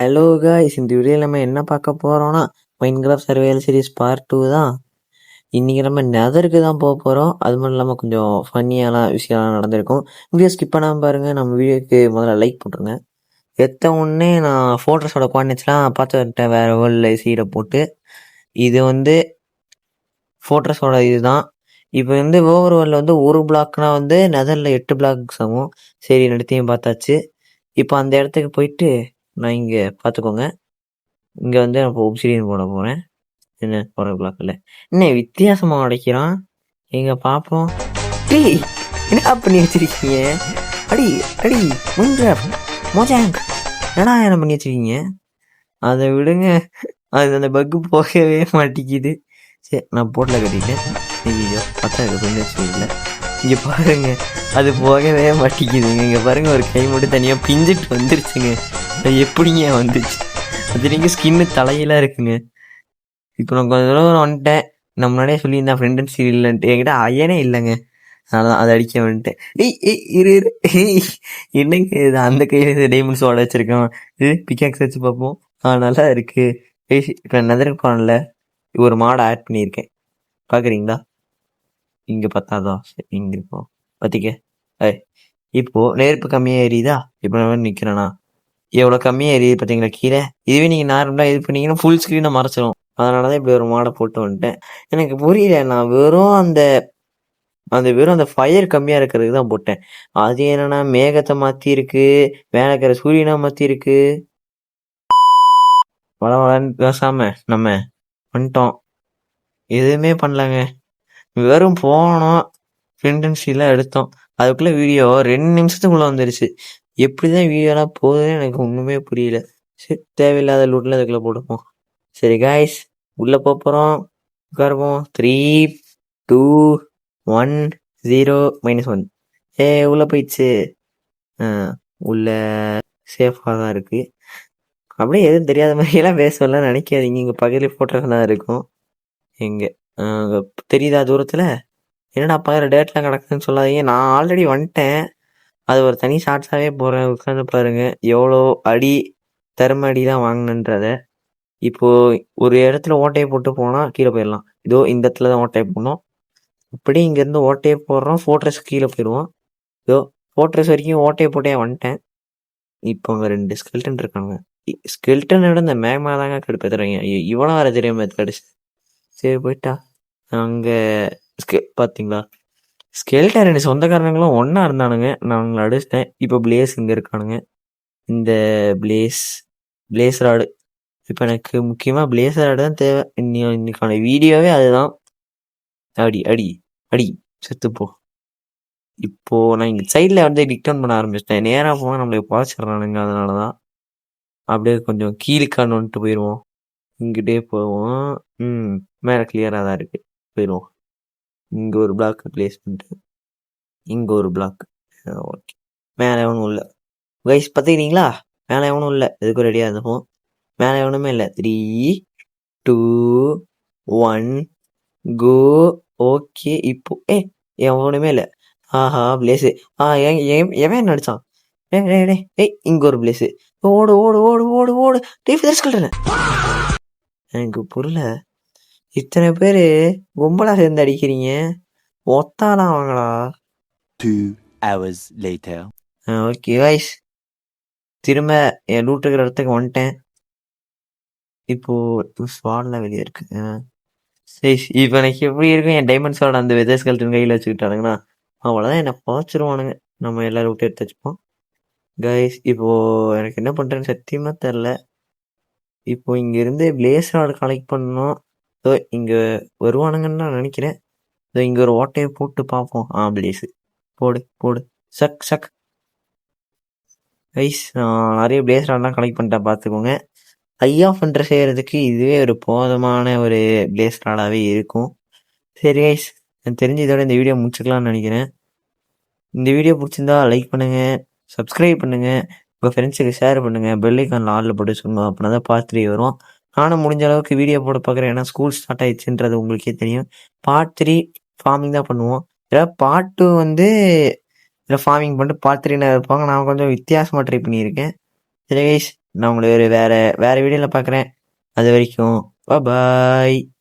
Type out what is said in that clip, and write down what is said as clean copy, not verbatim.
Hello guys, இந்த வீடியோவில் நம்ம என்ன பார்க்க போகிறோம்னா மைன்கிராஃப்ட் சர்வைவல் சீரிஸ் பார்ட் 2 தான். இன்றைக்கி நம்ம நெதருக்கு தான் போக போகிறோம். அது மட்டும் இல்லாமல் கொஞ்சம் ஃபன்னியான விஷயம்லாம் நடந்திருக்கும். வீடியோ ஸ்கிப் பண்ணாமல் பாருங்கள். நம்ம வீடியோக்கு முதல்ல லைக் போட்டுருங்க. எத்த உடனே நான் ஃபோட்டோஸோட குவாடினேட்ஸ்லாம் பார்த்து வந்துட்டேன் வேறு வேர்ல்டில் சீடை போட்டு. இது வந்து ஃபோட்டோஸோட இதுதான். இப்போ வந்து ஓவர் வேர்ல்டில் வந்து ஒரு பிளாக்னா வந்து நெதரில் 8 பிளாக் ஆகும். சரி, நடத்தியும் பார்த்தாச்சு. இப்போ அந்த இடத்துக்கு போயிட்டு நான் இங்கே பார்த்துக்கோங்க. இங்கே வந்து நான் இப்போ ஒப்சிடியன் போட போகிறேன். என்ன போகிற பிளாக்கில் என்ன வித்தியாசமாக உடைக்கிறான் எங்க பார்ப்போம். டேய், என்ன பண்ணி வச்சிருக்கீங்க? அடி அடி மைன்கிராஃப்ட் மோஜாங், என்னடா என்ன பண்ணி வச்சிருக்கீங்க? அதை விடுங்க, அது அந்த பக்கு போகவே மாட்டேங்குது. சரி, நான் போட்டில் கட்டிட்டேன். ஐயோ, பார்த்தா இல்லை. இங்கே பாருங்க, அது போகவே மாட்டேங்குதுங்க. இங்கே பாருங்க, ஒரு கை மட்டும் தனியாக பிஞ்சிட்டு வந்துருச்சுங்க. அது எப்படிங்க வந்துச்சு? அது நீங்கள் ஸ்கின்னு தலையெல்லாம் இருக்குங்க. இப்போ நான் கொஞ்சம் தடவை வந்துட்டேன். நான் முன்னாடியே சொல்லியிருந்தேன் ஃப்ரெண்ட் அண்ட் சீரியல்ன்ட்டு. என்கிட்ட அயனே இல்லைங்க. அதான் அதை அடிக்க வந்துட்டேன். இரு என்னங்க இது? அந்த கையில் டைமண்ட்ஸ் ஓட வச்சிருக்கோம். இது பிக்காக்ஸ் வச்சு பார்ப்போம். நல்லா இருக்கு. இப்போ நெதருக்கு போனல ஒரு மாடை ஆட் பண்ணியிருக்கேன், பார்க்குறீங்களா? இங்கே பார்த்தாதான் சரி, இங்கே இருப்போம் பார்த்திக்க. இப்போது நெருப்பு கம்மியாக எரியுதா? இப்போ நான் நிற்கிறேன்னா எவ்வளோ கம்மியாக எரியுது பார்த்தீங்களா கீழே? இதுவே நீங்கள் நார்மலாக இது பண்ணிங்கன்னா ஃபுல் ஸ்க்ரீனை மறைச்சிடும். அதனால தான் இப்படி ஒரு மாடை போட்டு வந்துட்டேன். எனக்கு புரியல, நான் வெறும் அந்த ஃபயர் கம்மியாக இருக்கிறதுக்கு தான் போட்டேன். அது என்னன்னா மேகத்தை மாற்றிருக்கு, மேலே இருக்கிற சூரியனை மாற்றிருக்கு. வளன்னு பேசாமல் நம்ம வந்துட்டோம். எதுவுமே பண்ணலங்க, வெறும் போனோம், ஃப்ரெண்டன்சிலாம் எடுத்தோம். அதுக்குள்ளே வீடியோ 2 நிமிஷத்துக்குள்ளே வந்துருச்சு. எப்படி தான் வீடியோலாம் போகுதுன்னு எனக்கு ஒன்றுமே புரியல. சரி, தேவையில்லாத லூட்டில் அதுக்குள்ளே போடுவோம். சரி காய்ஸ், உள்ளே போகிறோம். உட்காருவோம். 3, 2, 1, 0, -1. உள்ளே போயிடுச்சு. உள்ள சேஃபாக தான் இருக்குது. அப்படியே எதுவும் தெரியாத மாதிரியெல்லாம் பேசலாம் நினைக்காதீங்க. இங்கே பக்கத்துலேயே ஃபோட்டோஸ்லாம் இருக்கும். எங்கே தெரியுதா தூரத்தில்? என்னடா பக்கத்தில் டேட்லாம் கிடக்குதுன்னு சொல்லாதீங்க. நான் ஆல்ரெடி வந்துட்டேன். அது ஒரு தனி ஷார்ட்ஸாகவே போகிறேன். உட்காந்து பாருங்கள் எவ்வளோ அடி தரும அடி தான் வாங்கினன்றத. இப்போது ஒரு இடத்துல ஓட்டையை போட்டு போனால் கீழே போயிடலாம். இதோ இந்த இடத்துல தான் ஓட்டையை போடணும். இப்படி இங்கேருந்து ஓட்டையை போடுறோம், ஃபோர்ட்ரஸ் கீழே போயிடுவோம். இதோ ஃபோர்ட்ரஸ் வரைக்கும் ஓட்டையை போட்டே வந்துட்டேன். இப்போ அங்கே 2 ஸ்கெல்டன் இருக்காங்க. ஸ்கெல்டனை விட இந்த மேக்மா தாங்க கடுப்பேற்றுறீங்க. இவனும் வர தெரியாம கடிச்சு. சரி போயிட்டா. அங்கே பார்த்தீங்களா, ஸ்கெல்டன் 2 சொந்தக்காரங்களும் ஒன்றா இருந்தானுங்க. நான் அவங்களை அடிச்சிட்டேன். இப்போ பிளேஸ் இங்கே இருக்கானுங்க. இந்த பிளேஸ் ராடு. இப்போ எனக்கு முக்கியமாக பிளேஸ் ராடு தான் தேவை. இன்னைக்கான வீடியோவே அதுதான். அடி அடி அடி செத்துப்போ. இப்போது நான் இங்கே சைடில் வந்து டிக்டவுன் பண்ண ஆரம்பிச்சிட்டேன். நேராக போனால் நம்மளுக்கு பாய்ச்சிட்றானுங்க. அதனால தான் அப்படியே கொஞ்சம் கீழுக்கான்னு வந்துட்டு போயிடுவோம். இங்கிட்டே போவோம். மேலே கிளியராக தான் இருக்குது. போயிடுவோம். இங்கே ஒரு பிளாக் பிளேஸ் பண்ணிட்டு இங்கே ஒரு பிளாக். ஓகே, மேலே எவனும் இல்லை கைஸ், பார்த்துக்கிறீங்களா? மேலே எவனும் இல்லை. எதுக்கும் ரெடியாக இருந்தோம். மேலே எவனுமே இல்லை. 3, 2, 1 கோ. ஓகே, இப்போ எவனுமே இல்லை. ஆஹா, பிளேஸு. எவன் நடிச்சான்? இங்கே ஒரு பிளேஸு. ஓடு ஓடு ஓடு ஓடு ஓடு. எனக்கு புரியல, இத்தனை பேர் கும்பலாக சேர்ந்து அடிக்கிறீங்க. ஒத்தாலாம் வாங்களா? 2 hours later. ஓகே வைஸ், திரும்ப என் லூட் இருக்கிற இடத்துக்கு வந்துட்டேன். இப்போது ஸ்வாட்லாம் வெளியே இருக்கு. சரி, இப்போ எனக்கு எப்படி இருக்கும்? என் டைமண்ட்ஸோட அந்த வெதர்ஸ்கல்டன் கையில் வச்சுக்கிட்டானுங்கன்னா அவ்வளோதான், என்னை பாய்ச்சிருவானுங்க. நம்ம எல்லோரும் விட்டு எடுத்து வச்சுப்போம் கைஸ். இப்போது எனக்கு என்ன பண்ணுறேன்னு சத்தியமாக தெரில. இப்போது இங்கேருந்து பிளேஸ் ராடு கலெக்ட் பண்ணணும். ஸோ இங்கே வருவானுங்கன்னு நான் நினைக்கிறேன். ஸோ இங்கே ஒரு ஓட்டையை போட்டு பார்ப்போம். பிளேஸு போடு போடு. சக் சக் கைஸ், நான் நிறைய பிளேஸ் ராட்லாம் கலெக்ட் பண்ணிட்டேன், பார்த்துக்கோங்க. ஐயா ஃபண்டர் செய்கிறதுக்கு இதுவே ஒரு போதுமான ஒரு பிளேஸ் ராடாகவே இருக்கும். சரி கைஸ், எனக்கு தெரிஞ்சு இதோட இந்த வீடியோ முடிச்சுக்கலாம்னு நினைக்கிறேன். இந்த வீடியோ பிடிச்சிருந்தா லைக் பண்ணுங்கள், சப்ஸ்கிரைப் பண்ணுங்கள், உங்கள் ஃப்ரெண்ட்ஸுக்கு ஷேர் பண்ணுங்கள், பெல் ஐக்கானில் ஆலில் போட்டு சொல்லுங்கள். அப்படின்னா தான் பார்ட் 3 வரும். நானும் முடிஞ்ச அளவுக்கு வீடியோ போட பார்க்குறேன். ஏன்னா ஸ்கூல் ஸ்டார்ட் ஆயிடுச்சுன்றது உங்களுக்கே தெரியும். பார்ட் 3 ஃபார்மிங் தான் பண்ணுவோம். இல்லை பார்ட் 2 வந்து இல்லை ஃபார்மிங் பண்ணிட்டு பார்ட் 3 இருப்பாங்க. நான் கொஞ்சம் வித்தியாசமாக ட்ரை பண்ணியிருக்கேன். சரி கைஸ், நான் உங்களை வேற வேற வீடியோவில் பார்க்குறேன். அது வரைக்கும் பாய்.